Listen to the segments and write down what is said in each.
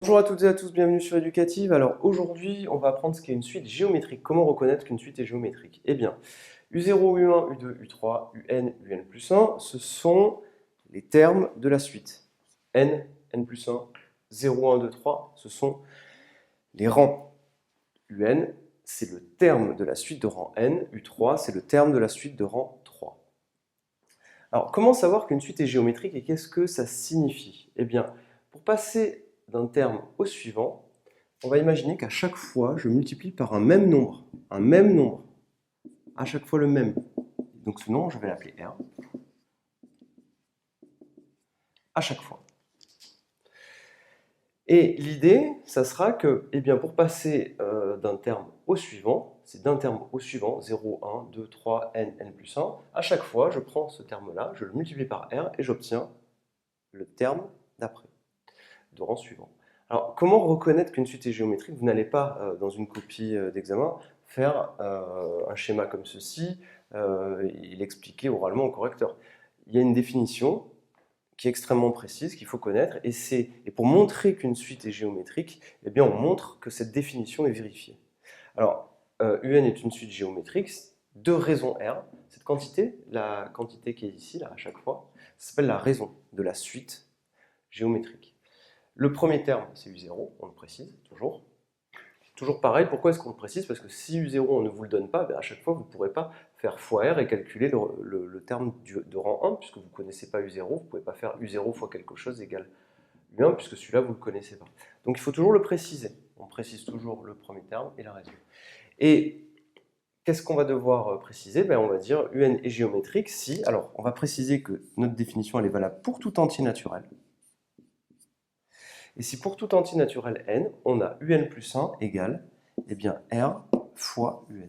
Bonjour à toutes et à tous, bienvenue sur Éducative. Alors aujourd'hui, on va apprendre ce qu'est une suite géométrique. Comment reconnaître qu'une suite est géométrique? Eh bien, U0, U1, U2, U3, UN, UN plus 1, ce sont les termes de la suite. N, N plus 1, 0, 1, 2, 3, ce sont les rangs. UN, c'est le terme de la suite de rang N. U3, c'est le terme de la suite de rang 3. Alors, comment savoir qu'une suite est géométrique et qu'est-ce que ça signifie? Eh bien, pour passer d'un terme au suivant, on va imaginer qu'à chaque fois, je multiplie par un même nombre, à chaque fois le même. Donc ce nombre, je vais l'appeler R, à chaque fois. Et l'idée, ça sera que, eh bien, pour passer d'un terme au suivant, c'est d'un terme au suivant, 0, 1, 2, 3, n, n plus 1, à chaque fois, je prends ce terme-là, je le multiplie par R et j'obtiens le terme d'après, de rang suivant. Alors, comment reconnaître qu'une suite est géométrique? Vous n'allez pas, dans une copie d'examen, faire un schéma comme ceci et l'expliquer oralement au correcteur. Il y a une définition qui est extrêmement précise, qu'il faut connaître, et pour montrer qu'une suite est géométrique, eh bien, on montre que cette définition est vérifiée. Alors, UN est une suite géométrique de raison R. Cette quantité, la quantité qui est ici, là, à chaque fois, ça s'appelle la raison de la suite géométrique. Le premier terme, c'est U0, on le précise toujours. Toujours pareil, pourquoi est-ce qu'on le précise? Parce que si U0, on ne vous le donne pas, à chaque fois, vous ne pourrez pas faire fois R et calculer le terme de rang 1, puisque vous ne connaissez pas U0, vous ne pouvez pas faire U0 fois quelque chose égale U1, puisque celui-là, vous ne le connaissez pas. Donc il faut toujours le préciser. On précise toujours le premier terme et la raison. Et qu'est-ce qu'on va devoir préciser? On va dire UN est géométrique si... Alors, on va préciser que notre définition, elle est valable pour tout entier naturel. Et si pour tout entier naturel n, on a un plus 1 égale eh bien, R fois un.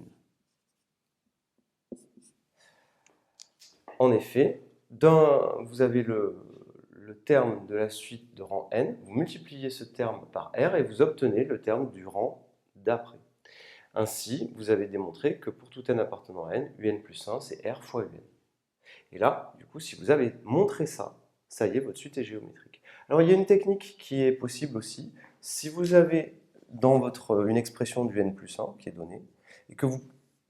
En effet, vous avez le terme de la suite de rang n, vous multipliez ce terme par R et vous obtenez le terme du rang d'après. Ainsi, vous avez démontré que pour tout n appartenant à n, un plus 1, c'est R fois un. Et là, du coup, si vous avez montré ça, ça y est, votre suite est géométrique. Alors, il y a une technique qui est possible aussi. Si vous avez dans une expression du n plus 1 qui est donnée, et que vous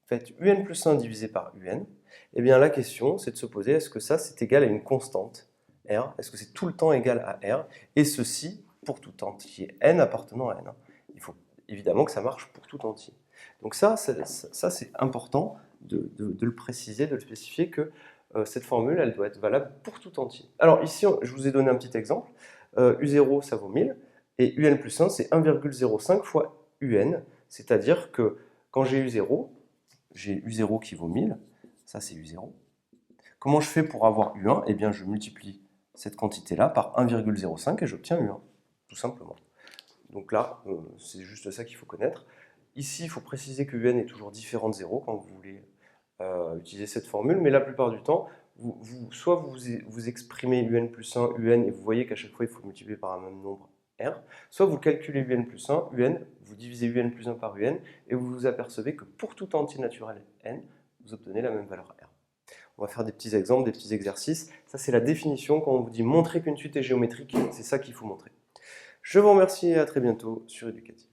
faites un plus 1 divisé par un, eh bien la question, c'est de se poser, est-ce que ça, c'est égal à une constante, R? Est-ce que c'est tout le temps égal à R? Et ceci pour tout entier n appartenant à n. Il faut évidemment que ça marche pour tout entier. Donc ça c'est important de le préciser, de le spécifier, que cette formule, elle doit être valable pour tout entier. Alors ici, je vous ai donné un petit exemple. U0, ça vaut 1000, et un plus 1, c'est 1,05 fois un, c'est-à-dire que quand j'ai U0, j'ai U0 qui vaut 1000, ça c'est U0. Comment je fais pour avoir U1? Eh bien, je multiplie cette quantité-là par 1,05 et j'obtiens U1, tout simplement. Donc là, c'est juste ça qu'il faut connaître. Ici, il faut préciser que UN est toujours différent de 0 quand vous voulez utiliser cette formule, mais la plupart du temps, soit vous exprimez UN plus 1, UN, et vous voyez qu'à chaque fois, il faut multiplier par un même nombre R, soit vous calculez UN plus 1, UN, vous divisez UN plus 1 par UN, et vous vous apercevez que pour tout entier naturel N, vous obtenez la même valeur R. On va faire des petits exemples, des petits exercices. Ça, c'est la définition. Quand on vous dit montrer qu'une suite est géométrique, c'est ça qu'il faut montrer. Je vous remercie et à très bientôt sur Éducatif.